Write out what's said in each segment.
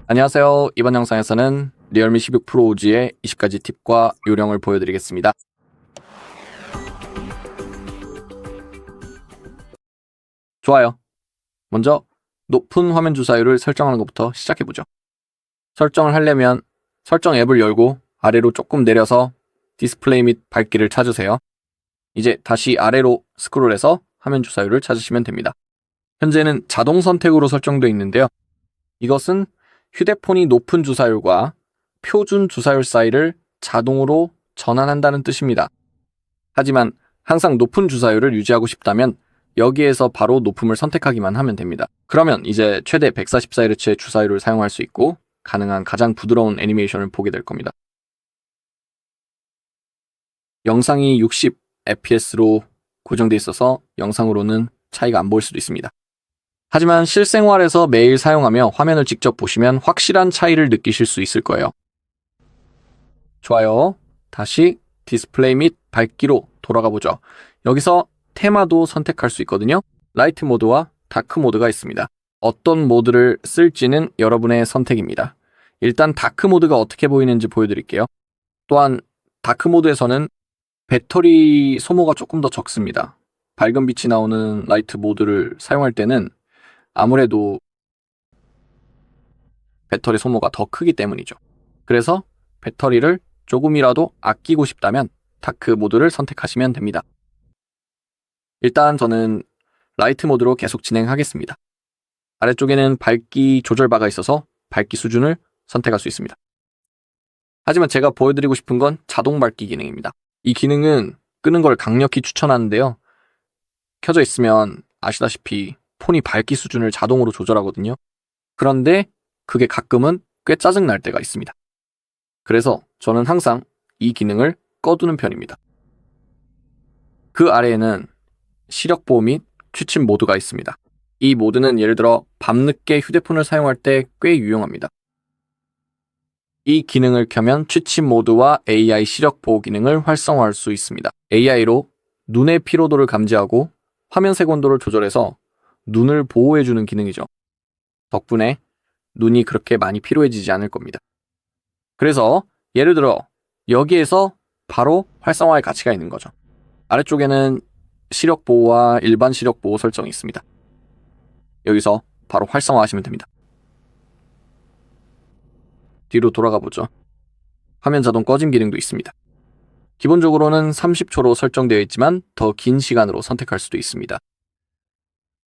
안녕하세요. 이번 영상에서는 리얼미 16 프로 오지의 20가지 팁과 요령을 보여드리겠습니다. 좋아요. 먼저 높은 화면 주사율을 설정하는 것부터 시작해보죠. 설정을 하려면 설정 앱을 열고 아래로 조금 내려서 디스플레이 및 밝기를 찾으세요. 이제 다시 아래로 스크롤해서 화면 주사율을 찾으시면 됩니다. 현재는 자동 선택으로 설정되어 있는데요. 이것은 휴대폰이 높은 주사율과 표준 주사율 사이를 자동으로 전환한다는 뜻입니다. 하지만 항상 높은 주사율을 유지하고 싶다면 여기에서 바로 높음을 선택하기만 하면 됩니다. 그러면 이제 최대 144Hz의 주사율을 사용할 수 있고 가능한 가장 부드러운 애니메이션을 보게 될 겁니다. 영상이 60fps로 고정되어 있어서 영상으로는 차이가 안 보일 수도 있습니다. 하지만 실생활에서 매일 사용하며 화면을 직접 보시면 확실한 차이를 느끼실 수 있을 거예요. 좋아요. 다시 디스플레이 및 밝기로 돌아가 보죠. 여기서 테마도 선택할 수 있거든요. 라이트 모드와 다크 모드가 있습니다. 어떤 모드를 쓸지는 여러분의 선택입니다. 일단 다크 모드가 어떻게 보이는지 보여드릴게요. 또한 다크 모드에서는 배터리 소모가 조금 더 적습니다. 밝은 빛이 나오는 라이트 모드를 사용할 때는 아무래도 배터리 소모가 더 크기 때문이죠. 그래서 배터리를 조금이라도 아끼고 싶다면 다크 모드를 선택하시면 됩니다. 일단 저는 라이트 모드로 계속 진행하겠습니다. 아래쪽에는 밝기 조절 바가 있어서 밝기 수준을 선택할 수 있습니다. 하지만 제가 보여드리고 싶은 건 자동 밝기 기능입니다. 이 기능은 끄는 걸 강력히 추천하는데요. 켜져 있으면 아시다시피 폰이 밝기 수준을 자동으로 조절하거든요. 그런데 그게 가끔은 꽤 짜증날 때가 있습니다. 그래서 저는 항상 이 기능을 꺼두는 편입니다. 그 아래에는 시력 보호 및 취침 모드가 있습니다. 이 모드는 예를 들어 밤늦게 휴대폰을 사용할 때 꽤 유용합니다. 이 기능을 켜면 취침 모드와 AI 시력 보호 기능을 활성화할 수 있습니다. AI로 눈의 피로도를 감지하고 화면 색온도를 조절해서 눈을 보호해주는 기능이죠. 덕분에 눈이 그렇게 많이 피로해지지 않을 겁니다. 그래서 예를 들어 여기에서 바로 활성화의 가치가 있는 거죠. 아래쪽에는 시력 보호와 일반 시력 보호 설정이 있습니다. 여기서 바로 활성화하시면 됩니다. 뒤로 돌아가 보죠. 화면 자동 꺼짐 기능도 있습니다. 기본적으로는 30초로 설정되어 있지만 더 긴 시간으로 선택할 수도 있습니다.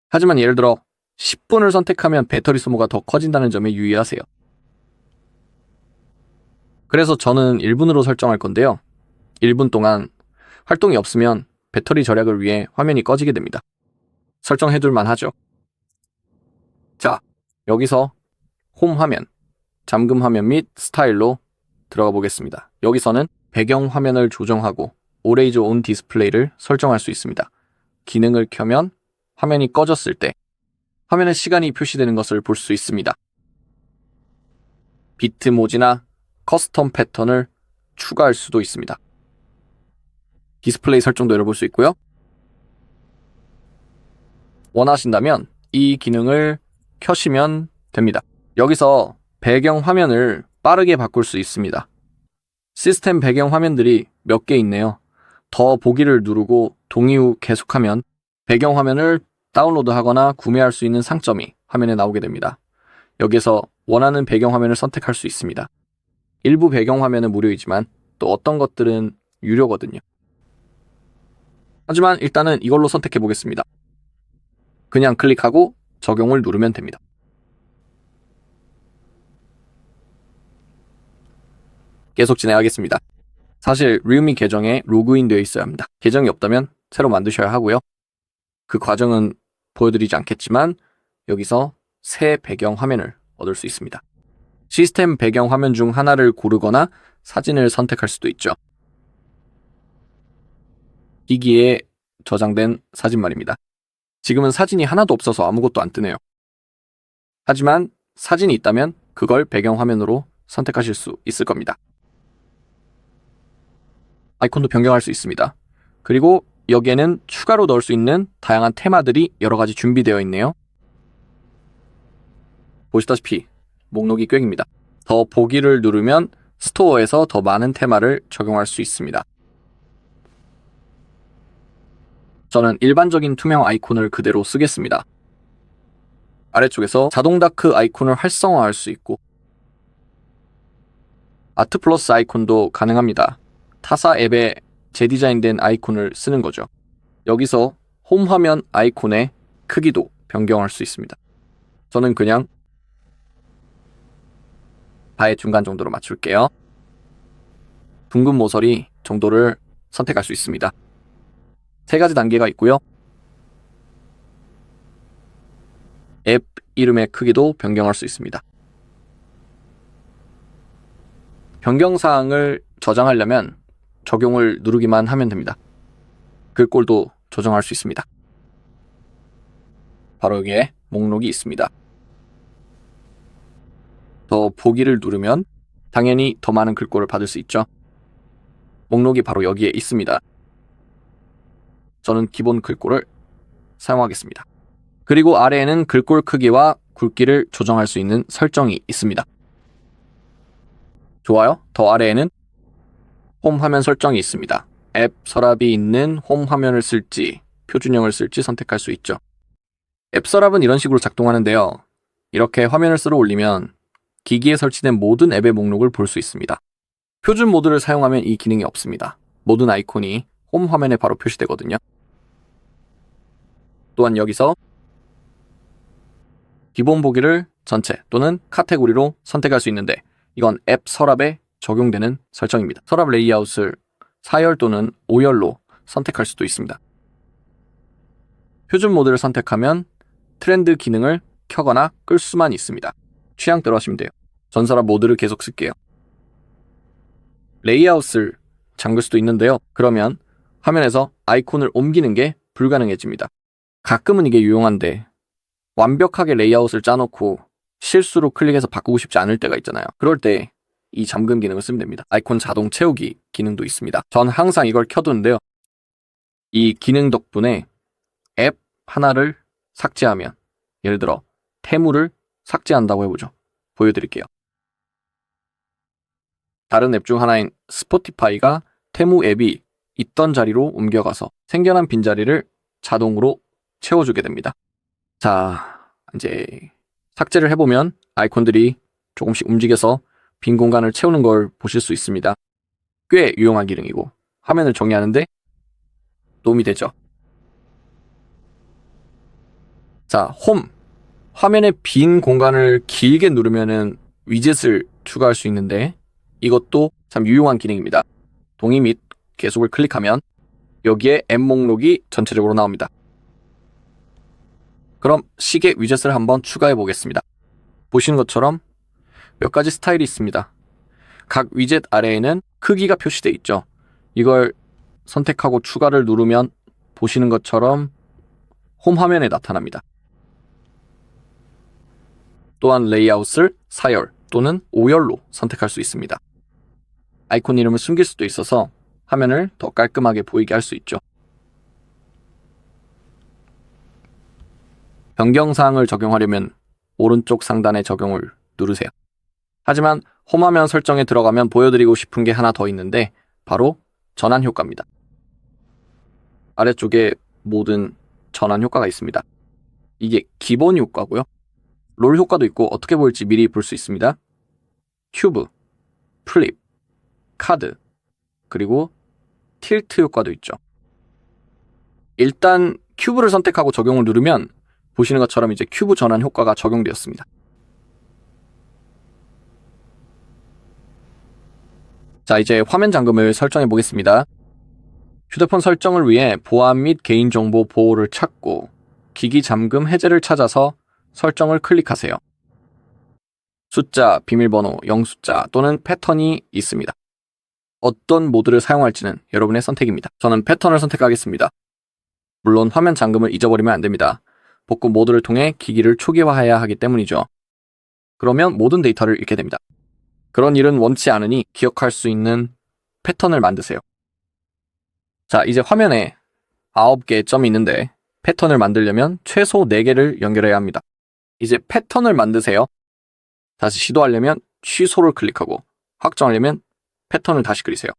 하지만 예를 들어 10분을 선택하면 배터리 소모가 더 커진다는 점에 유의하세요. 그래서 저는 1분으로 설정할 건데요. 1분 동안 활동이 없으면 배터리 절약을 위해 화면이 꺼지게 됩니다. 설정해둘만 하죠. 자, 여기서 홈 화면, 잠금 화면 및 스타일로 들어가 보겠습니다. 여기서는 배경 화면을 조정하고 Always On 디스플레이를 설정할 수 있습니다. 기능을 켜면 화면이 꺼졌을 때 화면에 시간이 표시되는 것을 볼 수 있습니다. 비트모지나 커스텀 패턴을 추가할 수도 있습니다. 디스플레이 설정도 열어볼 수 있고요. 원하신다면 이 기능을 켜시면 됩니다. 여기서 배경 화면을 빠르게 바꿀 수 있습니다. 시스템 배경 화면들이 몇 개 있네요. 더 보기를 누르고 동의 후 계속하면 배경 화면을 다운로드하거나 구매할 수 있는 상점이 화면에 나오게 됩니다. 여기서 원하는 배경 화면을 선택할 수 있습니다. 일부 배경 화면은 무료이지만 또 어떤 것들은 유료거든요. 하지만 일단은 이걸로 선택해 보겠습니다. 그냥 클릭하고 적용을 누르면 됩니다. 계속 진행하겠습니다. 사실 리얼미 계정에 로그인 되어 있어야 합니다. 계정이 없다면 새로 만드셔야 하고요. 그 과정은 보여드리지 않겠지만 여기서 새 배경 화면을 얻을 수 있습니다. 시스템 배경 화면 중 하나를 고르거나 사진을 선택할 수도 있죠. 기기에 저장된 사진 말입니다. 지금은 사진이 하나도 없어서 아무것도 안 뜨네요. 하지만 사진이 있다면 그걸 배경 화면으로 선택하실 수 있을 겁니다. 아이콘도 변경할 수 있습니다. 그리고 여기에는 추가로 넣을 수 있는 다양한 테마들이 여러 가지 준비되어 있네요. 보시다시피 목록이 꽤 깁니다. 더 보기를 누르면 스토어에서 더 많은 테마를 적용할 수 있습니다. 저는 일반적인 투명 아이콘을 그대로 쓰겠습니다. 아래쪽에서 자동 다크 아이콘을 활성화할 수 있고 아트 플러스 아이콘도 가능합니다. 타사 앱에 재디자인된 아이콘을 쓰는 거죠. 여기서 홈 화면 아이콘의 크기도 변경할 수 있습니다. 저는 그냥 바의 중간 정도로 맞출게요. 둥근 모서리 정도를 선택할 수 있습니다. 3가지 단계가 있고요. 앱 이름의 크기도 변경할 수 있습니다. 변경사항을 저장하려면 적용을 누르기만 하면 됩니다. 글꼴도 조정할 수 있습니다. 바로 여기에 목록이 있습니다. 더 보기를 누르면 당연히 더 많은 글꼴을 받을 수 있죠. 목록이 바로 여기에 있습니다. 저는 기본 글꼴을 사용하겠습니다. 그리고 아래에는 글꼴 크기와 굵기를 조정할 수 있는 설정이 있습니다. 좋아요. 더 아래에는 홈 화면 설정이 있습니다. 앱 서랍이 있는 홈 화면을 쓸지 표준형을 쓸지 선택할 수 있죠. 앱 서랍은 이런 식으로 작동하는데요. 이렇게 화면을 쓸어 올리면 기기에 설치된 모든 앱의 목록을 볼 수 있습니다. 표준 모드를 사용하면 이 기능이 없습니다. 모든 아이콘이 홈 화면에 바로 표시되거든요. 또한 여기서 기본 보기를 전체 또는 카테고리로 선택할 수 있는데 이건 앱 서랍에 적용되는 설정입니다. 서랍 레이아웃을 4열 또는 5열로 선택할 수도 있습니다. 표준 모드를 선택하면 트렌드 기능을 켜거나 끌 수만 있습니다. 취향대로 하시면 돼요. 전 서랍 모드를 계속 쓸게요. 레이아웃을 잠글 수도 있는데요. 그러면 화면에서 아이콘을 옮기는 게 불가능해집니다. 가끔은 이게 유용한데 완벽하게 레이아웃을 짜놓고 실수로 클릭해서 바꾸고 싶지 않을 때가 있잖아요. 그럴 때 이 잠금 기능을 쓰면 됩니다. 아이콘 자동 채우기 기능도 있습니다. 전 항상 이걸 켜두는데요. 이 기능 덕분에 앱 하나를 삭제하면 예를 들어 테무를 삭제한다고 해보죠. 보여드릴게요. 다른 앱 중 하나인 스포티파이가 테무 앱이 있던 자리로 옮겨가서 생겨난 빈자리를 자동으로 채워주게 됩니다. 자, 이제 삭제를 해보면 아이콘들이 조금씩 움직여서 빈 공간을 채우는 걸 보실 수 있습니다. 꽤 유용한 기능이고 화면을 정리하는데 도움이 되죠. 자, 홈. 화면의 빈 공간을 길게 누르면은 위젯을 추가할 수 있는데 이것도 참 유용한 기능입니다. 동의 및 계속을 클릭하면 여기에 앱 목록이 전체적으로 나옵니다. 그럼 시계 위젯을 한번 추가해 보겠습니다. 보시는 것처럼 몇 가지 스타일이 있습니다. 각 위젯 아래에는 크기가 표시되어 있죠. 이걸 선택하고 추가를 누르면 보시는 것처럼 홈 화면에 나타납니다. 또한 레이아웃을 4열 또는 5열로 선택할 수 있습니다. 아이콘 이름을 숨길 수도 있어서 화면을 더 깔끔하게 보이게 할 수 있죠. 변경사항을 적용하려면 오른쪽 상단의 적용을 누르세요. 하지만 홈화면 설정에 들어가면 보여드리고 싶은 게 하나 더 있는데 바로 전환 효과입니다. 아래쪽에 모든 전환 효과가 있습니다. 이게 기본 효과고요. 롤 효과도 있고 어떻게 보일지 미리 볼 수 있습니다. 큐브, 플립, 카드, 그리고 틸트 효과도 있죠. 일단 큐브를 선택하고 적용을 누르면 보시는 것처럼 이제 큐브 전환 효과가 적용되었습니다. 자, 이제 화면 잠금을 설정해 보겠습니다. 휴대폰 설정을 위해 보안 및 개인정보 보호를 찾고 기기 잠금 해제를 찾아서 설정을 클릭하세요. 숫자, 비밀번호, 영숫자 또는 패턴이 있습니다. 어떤 모드를 사용할지는 여러분의 선택입니다. 저는 패턴을 선택하겠습니다. 물론 화면 잠금을 잊어버리면 안 됩니다. 복구 모드를 통해 기기를 초기화해야 하기 때문이죠. 그러면 모든 데이터를 잃게 됩니다. 그런 일은 원치 않으니 기억할 수 있는 패턴을 만드세요. 자, 이제 화면에 9개의 점이 있는데 패턴을 만들려면 최소 4개를 연결해야 합니다. 이제 패턴을 만드세요. 다시 시도하려면 취소를 클릭하고 확정하려면 패턴을 다시 그리세요.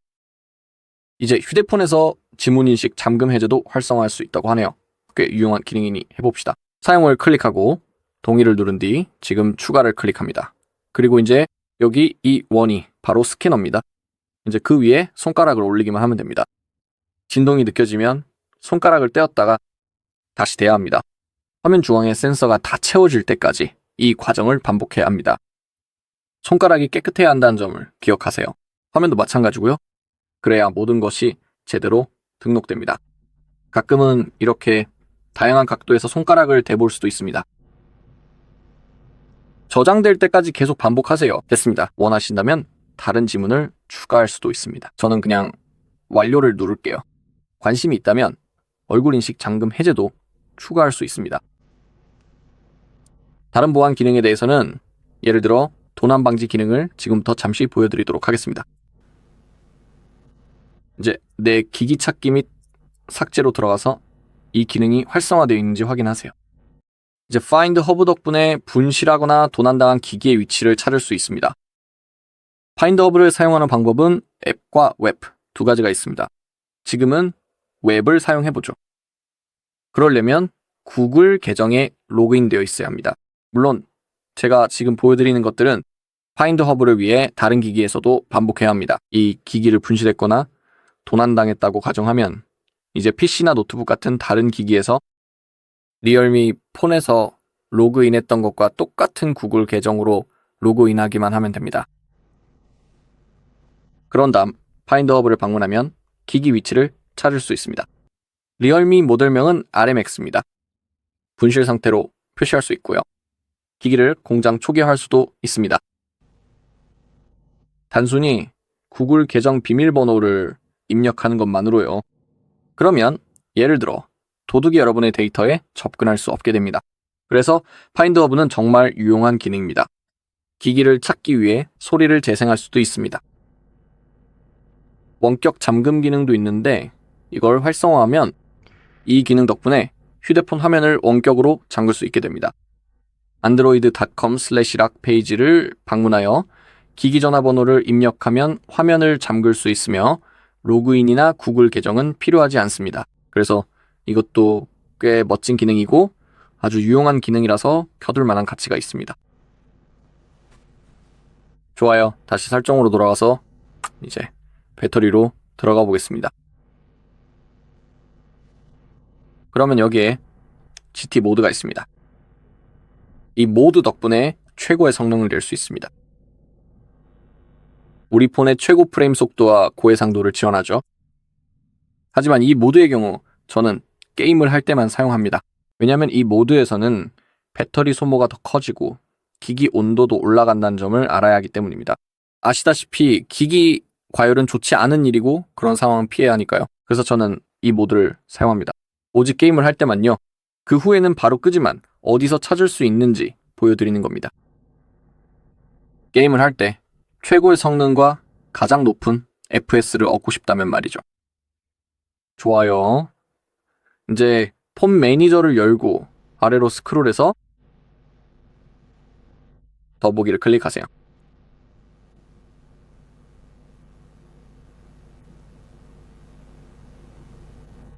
이제 휴대폰에서 지문인식 잠금 해제도 활성화할 수 있다고 하네요. 꽤 유용한 기능이니 해봅시다. 사용을 클릭하고 동의를 누른 뒤 지금 추가를 클릭합니다. 그리고 이제 여기 이 원이 바로 스캐너입니다. 이제 그 위에 손가락을 올리기만 하면 됩니다. 진동이 느껴지면 손가락을 떼었다가 다시 대야 합니다. 화면 중앙에 센서가 다 채워질 때까지 이 과정을 반복해야 합니다. 손가락이 깨끗해야 한다는 점을 기억하세요. 화면도 마찬가지고요. 그래야 모든 것이 제대로 등록됩니다. 가끔은 이렇게 다양한 각도에서 손가락을 대볼 수도 있습니다. 저장될 때까지 계속 반복하세요. 됐습니다. 원하신다면 다른 지문을 추가할 수도 있습니다. 저는 그냥 완료를 누를게요. 관심이 있다면 얼굴 인식 잠금 해제도 추가할 수 있습니다. 다른 보안 기능에 대해서는 예를 들어 도난 방지 기능을 지금부터 잠시 보여드리도록 하겠습니다. 이제 내 기기 찾기 및 삭제로 들어가서 이 기능이 활성화되어 있는지 확인하세요. 이제 Find Hub 덕분에 분실하거나 도난당한 기기의 위치를 찾을 수 있습니다. Find Hub를 사용하는 방법은 앱과 웹 두 가지가 있습니다. 지금은 웹을 사용해보죠. 그러려면 구글 계정에 로그인되어 있어야 합니다. 물론 제가 지금 보여드리는 것들은 Find Hub를 위해 다른 기기에서도 반복해야 합니다. 이 기기를 분실했거나 도난당했다고 가정하면 이제 PC나 노트북 같은 다른 기기에서 리얼미 폰에서 로그인했던 것과 똑같은 구글 계정으로 로그인하기만 하면 됩니다. 그런 다음 Find Hub를 방문하면 기기 위치를 찾을 수 있습니다. 리얼미 모델명은 RMX입니다. 분실 상태로 표시할 수 있고요. 기기를 공장 초기화할 수도 있습니다. 단순히 구글 계정 비밀번호를 입력하는 것만으로요. 그러면 예를 들어 도둑이 여러분의 데이터에 접근할 수 없게 됩니다. 그래서 Find Hub는 정말 유용한 기능입니다. 기기를 찾기 위해 소리를 재생할 수도 있습니다. 원격 잠금 기능도 있는데 이걸 활성화하면 이 기능 덕분에 휴대폰 화면을 원격으로 잠글 수 있게 됩니다. android.com/lock 페이지를 방문하여 기기 전화번호를 입력하면 화면을 잠글 수 있으며 로그인이나 구글 계정은 필요하지 않습니다. 그래서 이것도 꽤 멋진 기능이고 아주 유용한 기능이라서 켜둘 만한 가치가 있습니다. 좋아요. 다시 설정으로 돌아가서 이제 배터리로 들어가 보겠습니다. 그러면 여기에 GT 모드가 있습니다. 이 모드 덕분에 최고의 성능을 낼 수 있습니다. 우리 폰의 최고 프레임 속도와 고해상도를 지원하죠. 하지만 이 모드의 경우 저는 게임을 할 때만 사용합니다. 왜냐하면 이 모드에서는 배터리 소모가 더 커지고 기기 온도도 올라간다는 점을 알아야 하기 때문입니다. 아시다시피 기기 과열은 좋지 않은 일이고 그런 상황은 피해야 하니까요. 그래서 저는 이 모드를 사용합니다. 오직 게임을 할 때만요. 그 후에는 바로 끄지만 어디서 찾을 수 있는지 보여드리는 겁니다. 게임을 할 때 최고의 성능과 가장 높은 FPS를 얻고 싶다면 말이죠. 좋아요. 이제 폰 매니저를 열고 아래로 스크롤해서 더보기를 클릭하세요.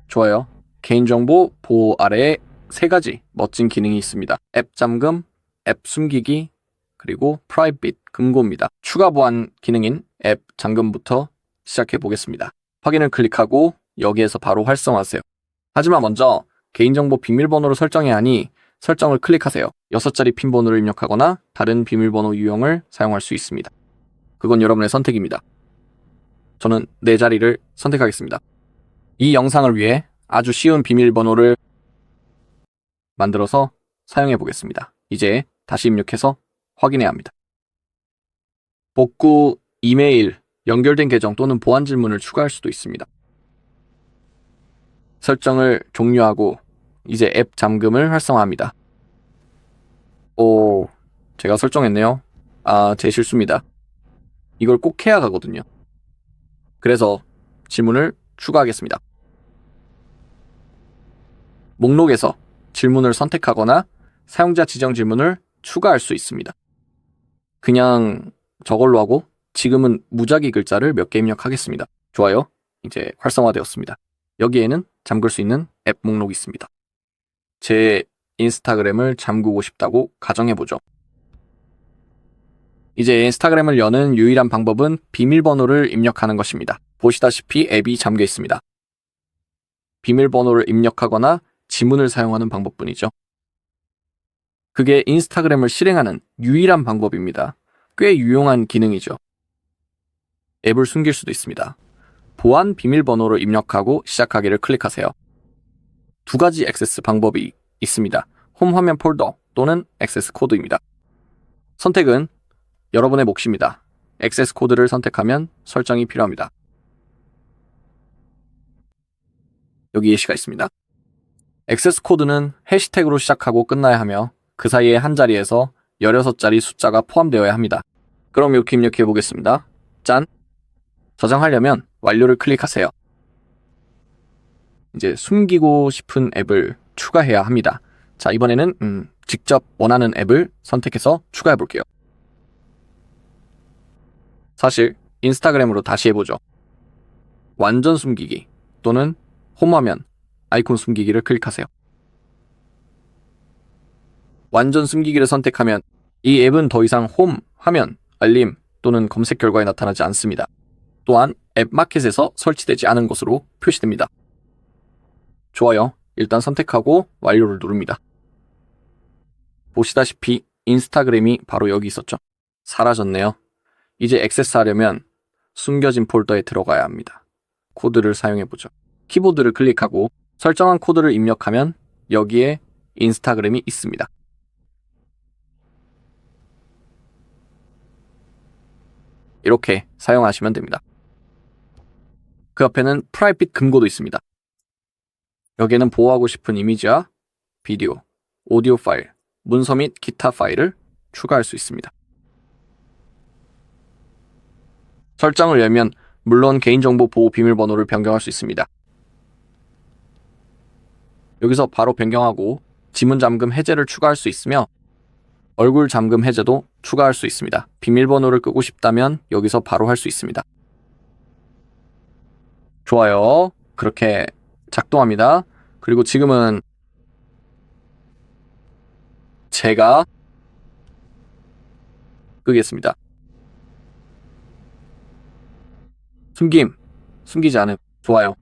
좋아요. 개인정보 보호 아래에 세 가지 멋진 기능이 있습니다. 앱 잠금, 앱 숨기기, 그리고 프라이빗 금고입니다. 추가 보안 기능인 앱 잠금부터 시작해 보겠습니다. 확인을 클릭하고 여기에서 바로 활성화하세요. 하지만 먼저 개인정보 비밀번호를 설정해야 하니 설정을 클릭하세요. 6자리 핀 번호를 입력하거나 다른 비밀번호 유형을 사용할 수 있습니다. 그건 여러분의 선택입니다. 저는 4자리를 선택하겠습니다. 이 영상을 위해 아주 쉬운 비밀번호를 만들어서 사용해 보겠습니다. 이제 다시 입력해서 확인해야 합니다. 복구, 이메일, 연결된 계정 또는 보안 질문을 추가할 수도 있습니다. 설정을 종료하고 이제 앱 잠금을 활성화합니다. 오, 제가 설정했네요. 제 실수입니다. 이걸 꼭 해야 하거든요. 그래서 질문을 추가하겠습니다. 목록에서 질문을 선택하거나 사용자 지정 질문을 추가할 수 있습니다. 그냥 저걸로 하고 지금은 무작위 글자를 몇 개 입력하겠습니다. 좋아요. 이제 활성화되었습니다. 여기에는 잠글 수 있는 앱 목록이 있습니다. 제 인스타그램을 잠그고 싶다고 가정해보죠. 이제 인스타그램을 여는 유일한 방법은 비밀번호를 입력하는 것입니다. 보시다시피 앱이 잠겨 있습니다. 비밀번호를 입력하거나 지문을 사용하는 방법뿐이죠. 그게 인스타그램을 실행하는 유일한 방법입니다. 꽤 유용한 기능이죠. 앱을 숨길 수도 있습니다. 보안 비밀번호를 입력하고 시작하기를 클릭하세요. 두 가지 액세스 방법이 있습니다. 홈 화면 폴더 또는 액세스 코드입니다. 선택은 여러분의 몫입니다. 액세스 코드를 선택하면 설정이 필요합니다. 여기 예시가 있습니다. 액세스 코드는 해시태그로 시작하고 끝나야 하며 그 사이에 한 자리에서 16자리 숫자가 포함되어야 합니다. 그럼 이렇게 입력해 보겠습니다. 짠! 저장하려면 완료를 클릭하세요. 이제 숨기고 싶은 앱을 추가해야 합니다. 자, 이번에는 직접 원하는 앱을 선택해서 추가해 볼게요. 사실 인스타그램으로 다시 해보죠. 완전 숨기기 또는 홈화면 아이콘 숨기기를 클릭하세요. 완전 숨기기를 선택하면 이 앱은 더 이상 홈, 화면, 알림 또는 검색 결과에 나타나지 않습니다. 또한 앱 마켓에서 설치되지 않은 것으로 표시됩니다. 좋아요. 일단 선택하고 완료를 누릅니다. 보시다시피 인스타그램이 바로 여기 있었죠. 사라졌네요. 이제 액세스하려면 숨겨진 폴더에 들어가야 합니다. 코드를 사용해보죠. 키보드를 클릭하고 설정한 코드를 입력하면 여기에 인스타그램이 있습니다. 이렇게 사용하시면 됩니다. 그 앞에는 프라이빗 금고도 있습니다. 여기에는 보호하고 싶은 이미지와 비디오, 오디오 파일, 문서 및 기타 파일을 추가할 수 있습니다. 설정을 열면 물론 개인정보 보호 비밀번호를 변경할 수 있습니다. 여기서 바로 변경하고 지문 잠금 해제를 추가할 수 있으며 얼굴 잠금 해제도 추가할 수 있습니다. 비밀번호를 끄고 싶다면 여기서 바로 할 수 있습니다. 좋아요. 그렇게 작동합니다. 그리고 지금은 제가 끄겠습니다. 숨기지 않음. 좋아요.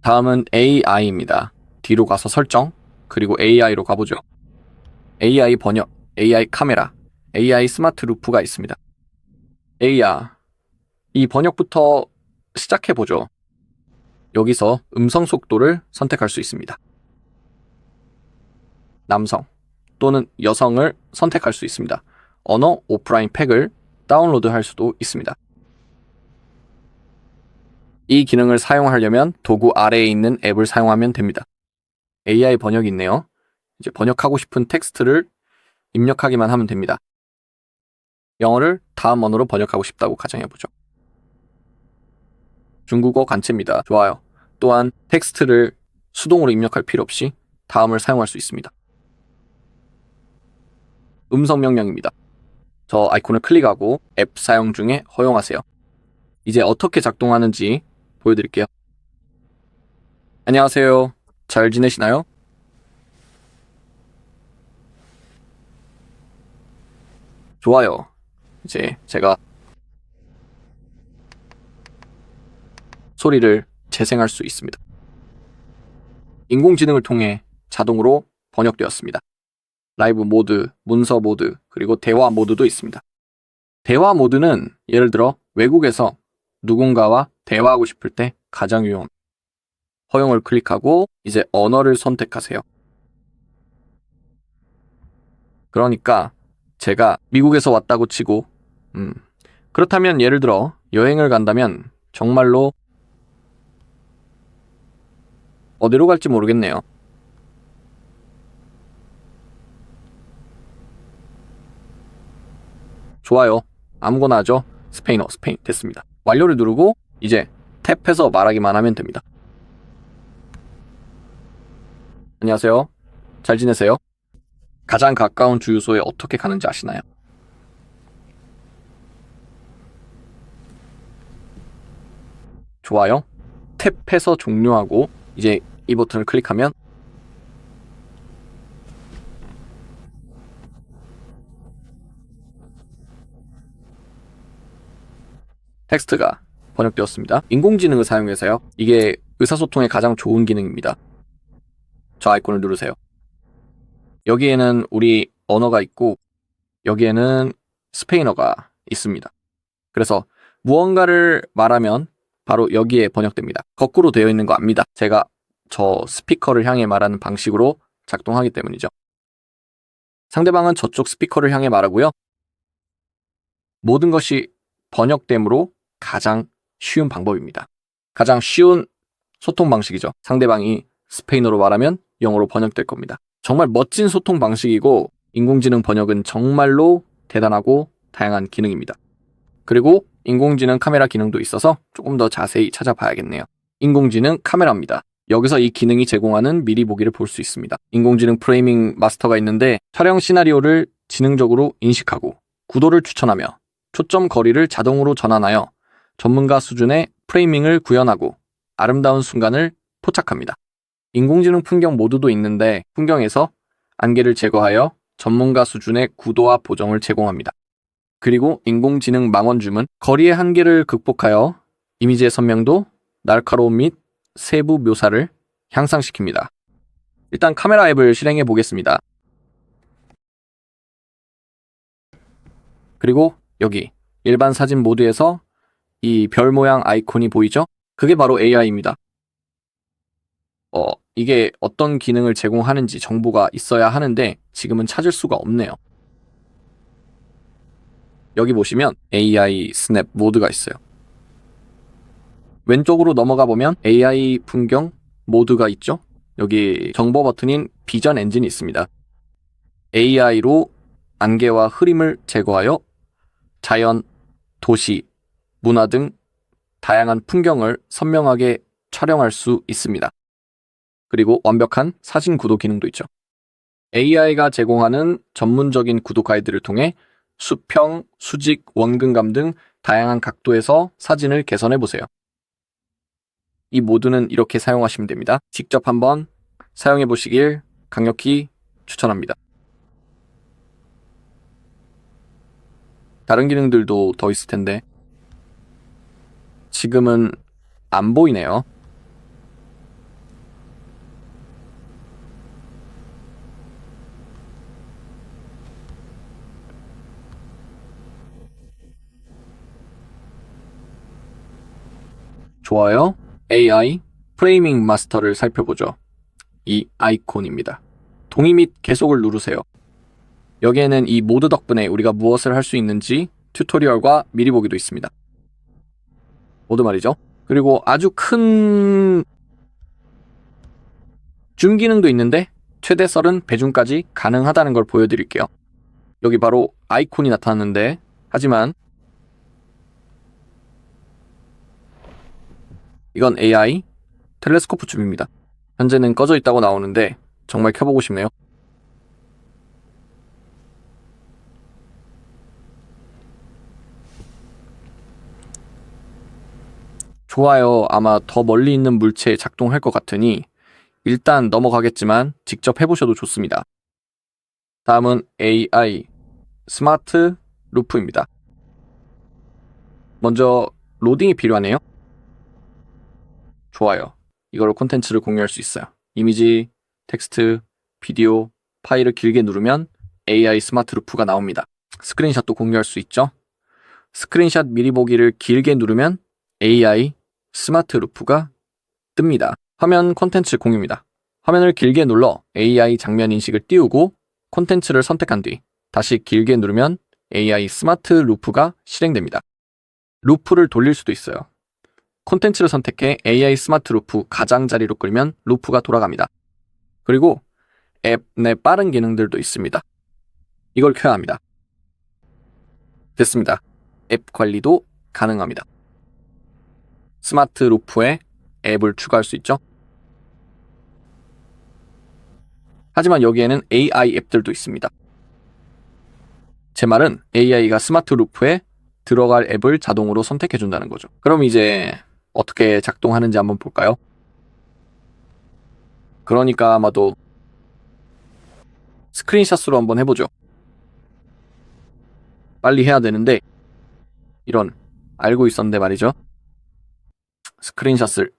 다음은 AI입니다. 뒤로 가서 설정, 그리고 AI로 가보죠. AI 번역, AI 카메라, AI 스마트 루프가 있습니다. AI, 이 번역부터 시작해보죠. 여기서 음성 속도를 선택할 수 있습니다. 남성 또는 여성을 선택할 수 있습니다. 언어 오프라인 팩을 다운로드 할 수도 있습니다. 이 기능을 사용하려면 도구 아래에 있는 앱을 사용하면 됩니다. AI 번역이 있네요. 이제 번역하고 싶은 텍스트를 입력하기만 하면 됩니다. 영어를 다음 언어로 번역하고 싶다고 가정해보죠. 중국어 간체입니다. 좋아요. 또한 텍스트를 수동으로 입력할 필요 없이 다음을 사용할 수 있습니다. 음성 명령입니다. 저 아이콘을 클릭하고 앱 사용 중에 허용하세요. 이제 어떻게 작동하는지 보여드릴게요. 안녕하세요. 잘 지내시나요? 좋아요. 이제 제가 소리를 재생할 수 있습니다. 인공지능을 통해 자동으로 번역되었습니다. 라이브 모드, 문서 모드, 그리고 대화 모드도 있습니다. 대화 모드는 예를 들어 외국에서 누군가와 대화하고 싶을 때 가장 유용합니다. 허용을 클릭하고 이제 언어를 선택하세요. 그러니까 제가 미국에서 왔다고 치고 그렇다면 예를 들어 여행을 간다면 정말로 어디로 갈지 모르겠네요. 좋아요. 아무거나 하죠. 스페인어, 스페인 됐습니다. 완료를 누르고 이제 탭해서 말하기만 하면 됩니다. 안녕하세요. 잘 지내세요? 가장 가까운 주유소에 어떻게 가는지 아시나요? 좋아요. 탭해서 종료하고 이제 이 버튼을 클릭하면 텍스트가 번역되었습니다. 인공지능을 사용해서요. 이게 의사소통에 가장 좋은 기능입니다. 저 아이콘을 누르세요. 여기에는 우리 언어가 있고 여기에는 스페인어가 있습니다. 그래서 무언가를 말하면 바로 여기에 번역됩니다. 거꾸로 되어 있는 거 압니다. 제가 저 스피커를 향해 말하는 방식으로 작동하기 때문이죠. 상대방은 저쪽 스피커를 향해 말하고요. 모든 것이 번역됨으로 가장 쉬운 방법입니다. 가장 쉬운 소통 방식이죠. 상대방이 스페인어로 말하면 영어로 번역될 겁니다. 정말 멋진 소통 방식이고 인공지능 번역은 정말로 대단하고 다양한 기능입니다. 그리고 인공지능 카메라 기능도 있어서 조금 더 자세히 찾아봐야겠네요. 인공지능 카메라입니다. 여기서 이 기능이 제공하는 미리 보기를 볼 수 있습니다. 인공지능 프레이밍 마스터가 있는데 촬영 시나리오를 지능적으로 인식하고 구도를 추천하며 초점 거리를 자동으로 전환하여 전문가 수준의 프레이밍을 구현하고 아름다운 순간을 포착합니다. 인공지능 풍경 모드도 있는데 풍경에서 안개를 제거하여 전문가 수준의 구도와 보정을 제공합니다. 그리고 인공지능 망원줌은 거리의 한계를 극복하여 이미지의 선명도, 날카로움 및 세부 묘사를 향상시킵니다. 일단 카메라 앱을 실행해 보겠습니다. 그리고 여기 일반 사진 모드에서 이 별 모양 아이콘이 보이죠? 그게 바로 AI입니다. 이게 어떤 기능을 제공하는지 정보가 있어야 하는데 지금은 찾을 수가 없네요. 여기 보시면 AI 스냅 모드가 있어요. 왼쪽으로 넘어가 보면 AI 풍경 모드가 있죠? 여기 정보 버튼인 비전 엔진이 있습니다. AI로 안개와 흐림을 제거하여 자연, 도시, 문화 등 다양한 풍경을 선명하게 촬영할 수 있습니다. 그리고 완벽한 사진 구도 기능도 있죠. AI가 제공하는 전문적인 구도 가이드를 통해 수평, 수직, 원근감 등 다양한 각도에서 사진을 개선해 보세요. 이 모드는 이렇게 사용하시면 됩니다. 직접 한번 사용해 보시길 강력히 추천합니다. 다른 기능들도 더 있을 텐데 지금은 안 보이네요. 좋아요. AI 프레이밍 마스터를 살펴보죠. 이 아이콘입니다. 동의 및 계속을 누르세요. 여기에는 이 모드 덕분에 우리가 무엇을 할 수 있는지 튜토리얼과 미리 보기도 있습니다. 모드 말이죠. 그리고 아주 큰 줌 기능도 있는데 최대 30 배줌까지 가능하다는 걸 보여드릴게요. 여기 바로 아이콘이 나타났는데 하지만 이건 AI 텔레스코프 줌입니다. 현재는 꺼져 있다고 나오는데 정말 켜보고 싶네요. 좋아요. 아마 더 멀리 있는 물체에 작동할 것 같으니 일단 넘어가겠지만 직접 해보셔도 좋습니다. 다음은 AI 스마트 루프입니다. 먼저 로딩이 필요하네요. 좋아요. 이걸로 콘텐츠를 공유할 수 있어요. 이미지, 텍스트, 비디오, 파일을 길게 누르면 AI 스마트 루프가 나옵니다. 스크린샷도 공유할 수 있죠. 스크린샷 미리 보기를 길게 누르면 AI 스마트 루프가 뜹니다. 화면 콘텐츠 공유입니다. 화면을 길게 눌러 AI 장면 인식을 띄우고 콘텐츠를 선택한 뒤 다시 길게 누르면 AI 스마트 루프가 실행됩니다. 루프를 돌릴 수도 있어요. 콘텐츠를 선택해 AI 스마트 루프 가장자리로 끌면 루프가 돌아갑니다. 그리고 앱 내 빠른 기능들도 있습니다. 이걸 켜야 합니다. 됐습니다. 앱 관리도 가능합니다. 스마트 루프에 앱을 추가할 수 있죠. 하지만 여기에는 AI 앱들도 있습니다. 제 말은 AI가 스마트 루프에 들어갈 앱을 자동으로 선택해준다는 거죠. 그럼 이제 어떻게 작동하는지 한번 볼까요? 그러니까 아마도 스크린샷으로 한번 해보죠. 빨리 해야 되는데 이런 알고 있었는데 말이죠. 스크린샷을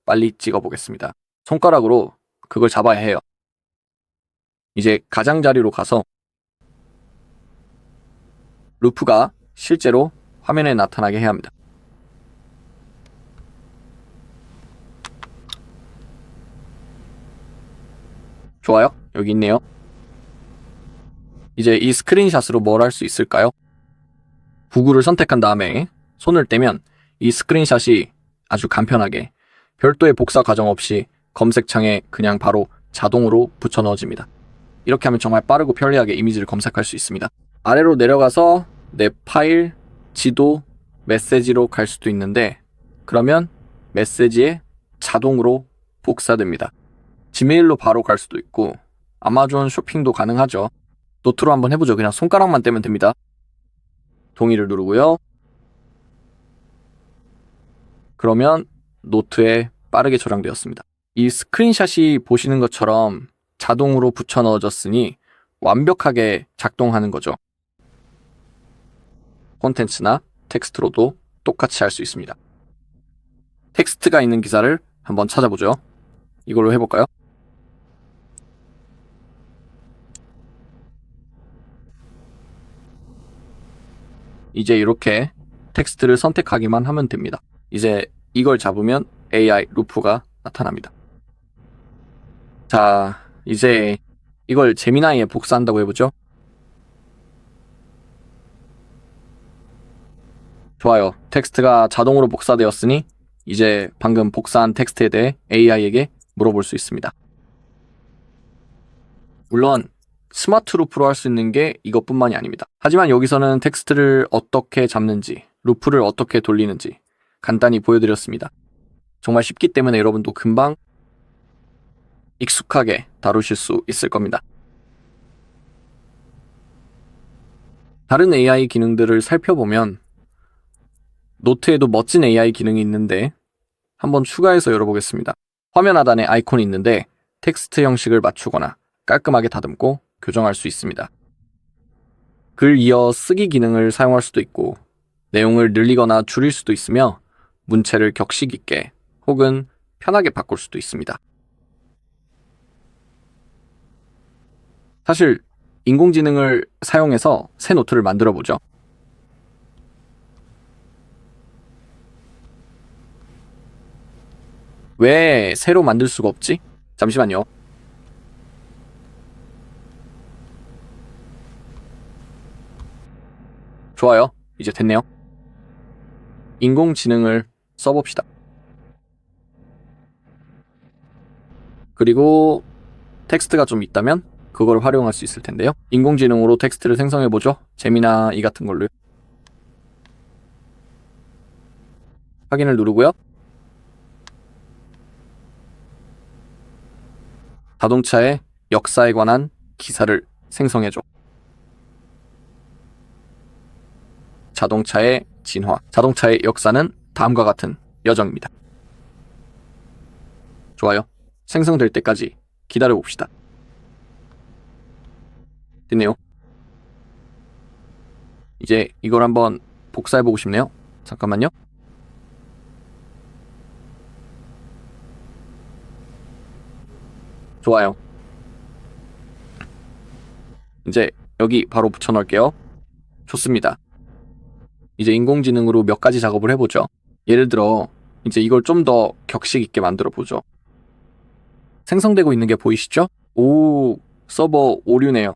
빨리 찍어보겠습니다. 손가락으로 그걸 잡아야 해요. 이제 가장자리로 가서 루프가 실제로 화면에 나타나게 해야 합니다. 좋아요. 여기 있네요. 이제 이 스크린샷으로 뭘 할 수 있을까요? 구글을 선택한 다음에 손을 떼면 이 스크린샷이 아주 간편하게 별도의 복사 과정 없이 검색창에 그냥 바로 자동으로 붙여 넣어집니다. 이렇게 하면 정말 빠르고 편리하게 이미지를 검색할 수 있습니다. 아래로 내려가서 내 파일, 지도, 메시지로 갈 수도 있는데 그러면 메시지에 자동으로 복사됩니다. 지메일로 바로 갈 수도 있고 아마존 쇼핑도 가능하죠. 노트로 한번 해보죠. 그냥 손가락만 떼면 됩니다. 동의를 누르고요. 그러면 노트에 빠르게 저장되었습니다. 이 스크린샷이 보시는 것처럼 자동으로 붙여 넣어졌으니 완벽하게 작동하는 거죠. 콘텐츠나 텍스트로도 똑같이 할 수 있습니다. 텍스트가 있는 기사를 한번 찾아보죠. 이걸로 해볼까요? 이제 이렇게 텍스트를 선택하기만 하면 됩니다. 이제 이걸 잡으면 AI 루프가 나타납니다. 자, 이제 이걸 제미나이에 복사한다고 해보죠. 좋아요. 텍스트가 자동으로 복사되었으니 이제 방금 복사한 텍스트에 대해 AI에게 물어볼 수 있습니다. 물론 스마트 루프로 할 수 있는 게 이것뿐만이 아닙니다. 하지만 여기서는 텍스트를 어떻게 잡는지, 루프를 어떻게 돌리는지 간단히 보여드렸습니다. 정말 쉽기 때문에 여러분도 금방 익숙하게 다루실 수 있을 겁니다. 다른 AI 기능들을 살펴보면 노트에도 멋진 AI 기능이 있는데 한번 추가해서 열어보겠습니다. 화면 하단에 아이콘이 있는데 텍스트 형식을 맞추거나 깔끔하게 다듬고 교정할 수 있습니다. 글 이어 쓰기 기능을 사용할 수도 있고 내용을 늘리거나 줄일 수도 있으며 문체를 격식 있게 혹은 편하게 바꿀 수도 있습니다. 사실 인공지능을 사용해서 새 노트를 만들어 보죠. 왜 새로 만들 수가 없지? 잠시만요. 좋아요. 이제 됐네요. 인공지능을 써봅시다. 그리고 텍스트가 좀 있다면 그걸 활용할 수 있을 텐데요. 인공지능으로 텍스트를 생성해보죠. 제미나이 같은 걸로요. 확인을 누르고요. 자동차의 역사에 관한 기사를 생성해줘. 자동차의 진화. 자동차의 역사는 다음과 같은 여정입니다. 좋아요. 생성될 때까지 기다려봅시다. 됐네요. 이제 이걸 한번 복사해보고 싶네요. 잠깐만요. 좋아요. 이제 여기 바로 붙여넣을게요. 좋습니다. 이제 인공지능으로 몇 가지 작업을 해보죠. 예를 들어 이제 이걸 좀 더 격식 있게 만들어 보죠. 생성되고 있는 게 보이시죠? 오, 서버 오류네요.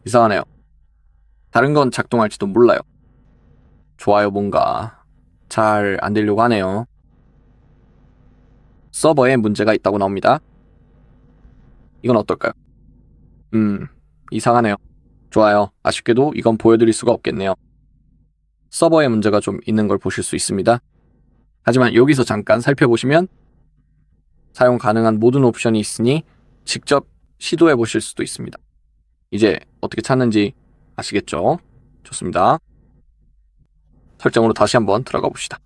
이상하네요. 다른 건 작동할지도 몰라요. 좋아요, 뭔가 잘 안 되려고 하네요. 서버에 문제가 있다고 나옵니다. 이건 어떨까요? 이상하네요. 좋아요. 아쉽게도 이건 보여드릴 수가 없겠네요. 서버에 문제가 좀 있는 걸 보실 수 있습니다. 하지만 여기서 잠깐 살펴보시면 사용 가능한 모든 옵션이 있으니 직접 시도해 보실 수도 있습니다. 이제 어떻게 찾는지 아시겠죠? 좋습니다. 설정으로 다시 한번 들어가 봅시다.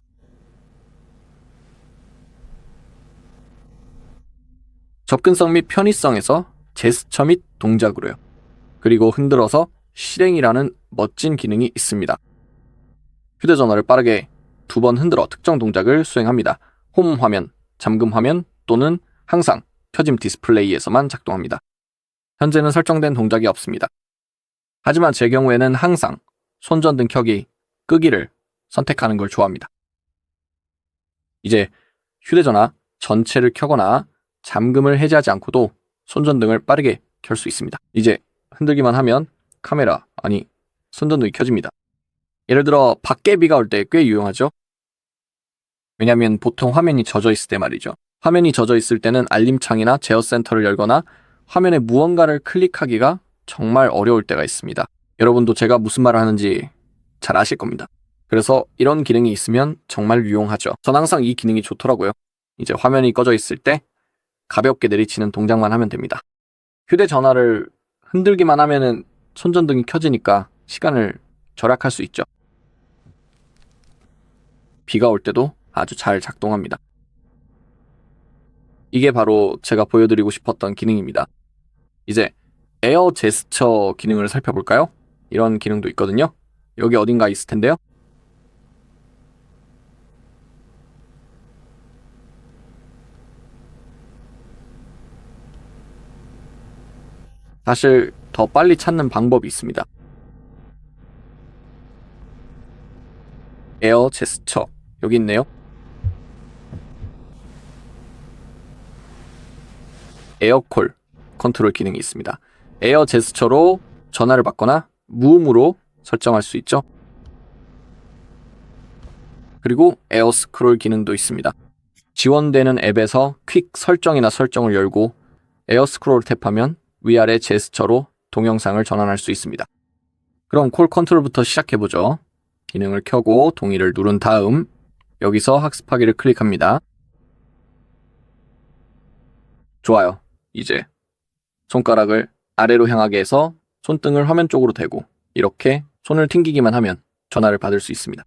접근성 및 편의성에서 제스처 및 동작으로요. 그리고 흔들어서 실행이라는 멋진 기능이 있습니다. 휴대전화를 빠르게 2번 흔들어 특정 동작을 수행합니다. 홈 화면, 잠금 화면 또는 항상 켜짐 디스플레이에서만 작동합니다. 현재는 설정된 동작이 없습니다. 하지만 제 경우에는 항상 손전등 켜기, 끄기를 선택하는 걸 좋아합니다. 이제 휴대전화 전체를 켜거나 잠금을 해제하지 않고도 손전등을 빠르게 켤 수 있습니다. 이제 흔들기만 하면 카메라, 아니 손전등이 켜집니다. 예를 들어 밖에 비가 올 때 꽤 유용하죠? 왜냐면 보통 화면이 젖어 있을 때 말이죠. 화면이 젖어 있을 때는 알림창이나 제어 센터를 열거나 화면에 무언가를 클릭하기가 정말 어려울 때가 있습니다. 여러분도 제가 무슨 말을 하는지 잘 아실 겁니다. 그래서 이런 기능이 있으면 정말 유용하죠. 전 항상 이 기능이 좋더라고요. 이제 화면이 꺼져 있을 때 가볍게 내리치는 동작만 하면 됩니다. 휴대전화를 흔들기만 하면은 손전등이 켜지니까 시간을 절약할 수 있죠. 비가 올 때도 아주 잘 작동합니다. 이게 바로 제가 보여드리고 싶었던 기능입니다. 이제 에어 제스처 기능을 살펴볼까요? 이런 기능도 있거든요. 여기 어딘가 있을 텐데요. 사실 더 빨리 찾는 방법이 있습니다. 에어 제스처 여기 있네요. 에어콜 컨트롤 기능이 있습니다. 에어 제스처로 전화를 받거나 무음으로 설정할 수 있죠. 그리고 에어 스크롤 기능도 있습니다. 지원되는 앱에서 퀵 설정이나 설정을 열고 에어 스크롤을 탭하면 위아래 제스처로 동영상을 전환할 수 있습니다. 그럼 콜 컨트롤부터 시작해보죠. 기능을 켜고 동의를 누른 다음 여기서 학습하기를 클릭합니다. 좋아요. 이제 손가락을 아래로 향하게 해서 손등을 화면 쪽으로 대고 이렇게 손을 튕기기만 하면 전화를 받을 수 있습니다.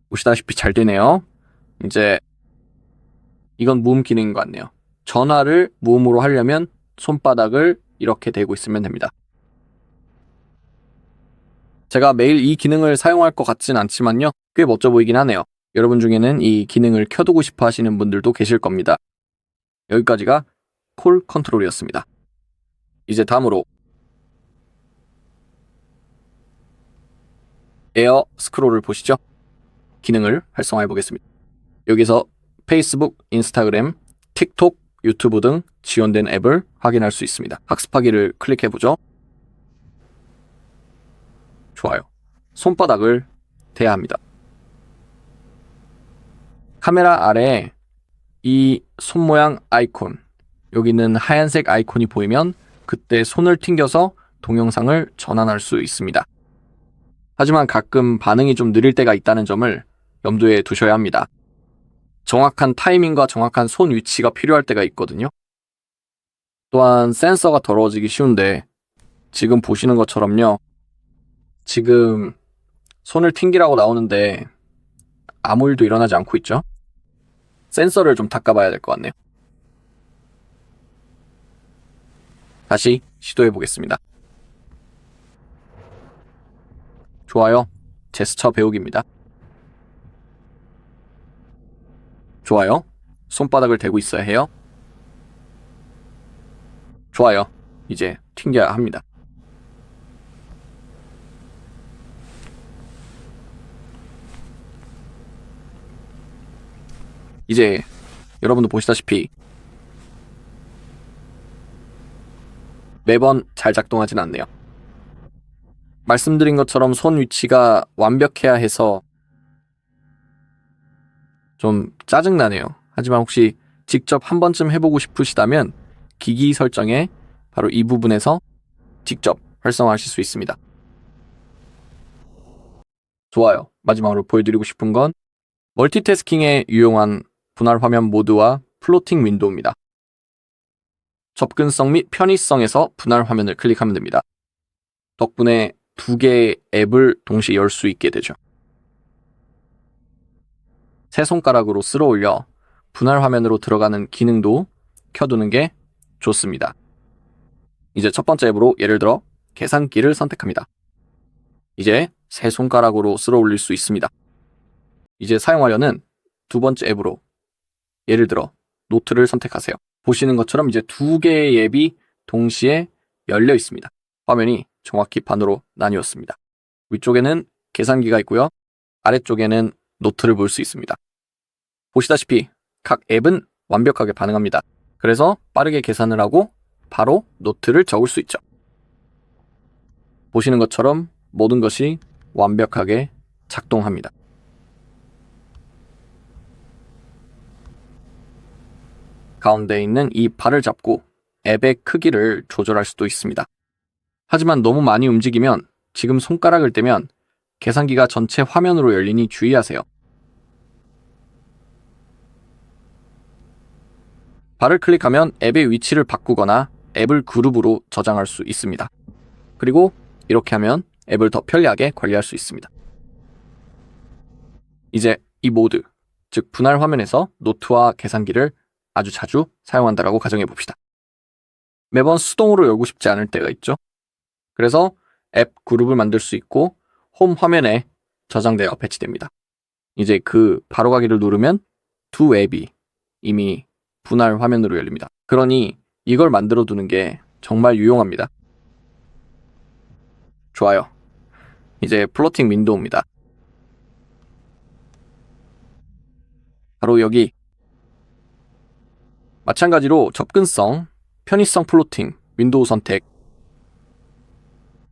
보시다시피 잘 되네요. 이제 이건 무음 기능인 것 같네요. 전화를 무음으로 하려면 손바닥을 이렇게 대고 있으면 됩니다. 제가 매일 이 기능을 사용할 것 같진 않지만요. 꽤 멋져 보이긴 하네요. 여러분 중에는 이 기능을 켜두고 싶어 하시는 분들도 계실 겁니다. 여기까지가 콜 컨트롤이었습니다. 이제 다음으로 에어 스크롤을 보시죠. 기능을 활성화해 보겠습니다. 여기서 페이스북, 인스타그램, 틱톡, 유튜브 등 지원된 앱을 확인할 수 있습니다. 학습하기를 클릭해 보죠. 좋아요. 손바닥을 대야 합니다. 카메라 아래에 이 손 모양 아이콘, 여기 있는 하얀색 아이콘이 보이면 그때 손을 튕겨서 동영상을 전환할 수 있습니다. 하지만 가끔 반응이 좀 느릴 때가 있다는 점을 염두에 두셔야 합니다. 정확한 타이밍과 정확한 손 위치가 필요할 때가 있거든요. 또한 센서가 더러워지기 쉬운데 지금 보시는 것처럼요. 지금 손을 튕기라고 나오는데 아무 일도 일어나지 않고 있죠. 센서를 좀 닦아봐야 될 것 같네요. 다시 시도해 보겠습니다. 좋아요. 제스처 배우기입니다. 좋아요. 손바닥을 대고 있어야 해요. 좋아요. 이제 튕겨야 합니다. 이제 여러분도 보시다시피 매번 잘 작동하진 않네요. 말씀드린 것처럼 손 위치가 완벽해야 해서 좀 짜증나네요. 하지만 혹시 직접 한 번쯤 해보고 싶으시다면 기기 설정에 바로 이 부분에서 직접 활성화하실 수 있습니다. 좋아요. 마지막으로 보여드리고 싶은 건 멀티태스킹에 유용한 분할 화면 모드와 플로팅 윈도우입니다. 접근성 및 편의성에서 분할 화면을 클릭하면 됩니다. 덕분에 두 개의 앱을 동시에 열 수 있게 되죠. 세 손가락으로 쓸어 올려 분할 화면으로 들어가는 기능도 켜두는 게 좋습니다. 이제 첫 번째 앱으로 예를 들어 계산기를 선택합니다. 이제 세 손가락으로 쓸어 올릴 수 있습니다. 이제 사용하려는 두 번째 앱으로 예를 들어 노트를 선택하세요. 보시는 것처럼 이제 두 개의 앱이 동시에 열려 있습니다. 화면이 정확히 반으로 나뉘었습니다. 위쪽에는 계산기가 있고요. 아래쪽에는 노트를 볼 수 있습니다. 보시다시피 각 앱은 완벽하게 반응합니다. 그래서 빠르게 계산을 하고 바로 노트를 적을 수 있죠. 보시는 것처럼 모든 것이 완벽하게 작동합니다. 가운데 있는 이 발을 잡고 앱의 크기를 조절할 수도 있습니다. 하지만 너무 많이 움직이면 지금 손가락을 떼면 계산기가 전체 화면으로 열리니 주의하세요. 발을 클릭하면 앱의 위치를 바꾸거나 앱을 그룹으로 저장할 수 있습니다. 그리고 이렇게 하면 앱을 더 편리하게 관리할 수 있습니다. 이제 이 모드, 즉 분할 화면에서 노트와 계산기를 아주 자주 사용한다고 가정해 봅시다. 매번 수동으로 열고 싶지 않을 때가 있죠. 그래서 앱 그룹을 만들 수 있고 홈 화면에 저장되어 배치됩니다. 이제 그 바로가기를 누르면 두 앱이 이미 분할 화면으로 열립니다. 그러니 이걸 만들어 두는 게 정말 유용합니다. 좋아요. 이제 플로팅 윈도우입니다. 바로 여기 마찬가지로 접근성, 편의성 플로팅 윈도우 선택,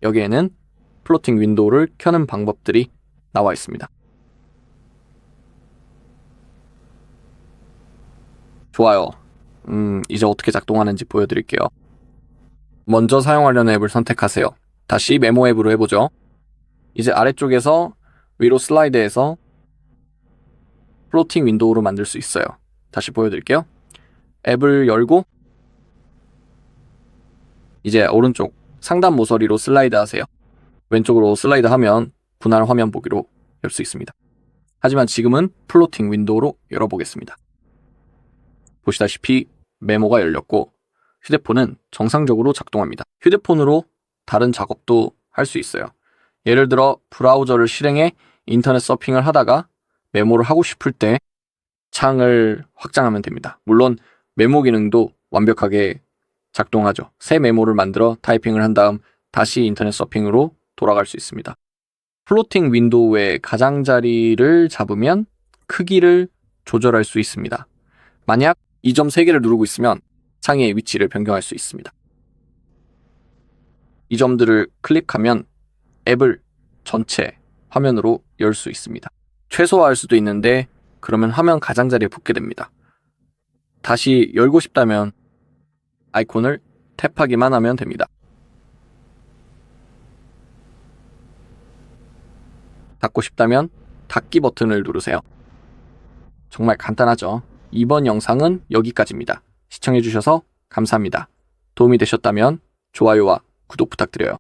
여기에는 플로팅 윈도우를 켜는 방법들이 나와 있습니다. 좋아요. 이제 어떻게 작동하는지 보여드릴게요. 먼저 사용하려는 앱을 선택하세요. 다시 메모 앱으로 해보죠. 이제 아래쪽에서 위로 슬라이드해서 플로팅 윈도우로 만들 수 있어요. 다시 보여드릴게요. 앱을 열고 이제 오른쪽 상단 모서리로 슬라이드 하세요. 왼쪽으로 슬라이드 하면 분할 화면 보기로 열 수 있습니다. 하지만 지금은 플로팅 윈도우로 열어보겠습니다. 보시다시피 메모가 열렸고 휴대폰은 정상적으로 작동합니다. 휴대폰으로 다른 작업도 할 수 있어요. 예를 들어 브라우저를 실행해 인터넷 서핑을 하다가 메모를 하고 싶을 때 창을 확장하면 됩니다. 물론 메모 기능도 완벽하게 작동하죠. 새 메모를 만들어 타이핑을 한 다음 다시 인터넷 서핑으로 돌아갈 수 있습니다. 플로팅 윈도우의 가장자리를 잡으면 크기를 조절할 수 있습니다. 만약 이 점 3개를 누르고 있으면 창의 위치를 변경할 수 있습니다. 이 점들을 클릭하면 앱을 전체 화면으로 열 수 있습니다. 최소화할 수도 있는데 그러면 화면 가장자리에 붙게 됩니다. 다시 열고 싶다면 아이콘을 탭하기만 하면 됩니다. 닫고 싶다면 닫기 버튼을 누르세요. 정말 간단하죠? 이번 영상은 여기까지입니다. 시청해주셔서 감사합니다. 도움이 되셨다면 좋아요와 구독 부탁드려요.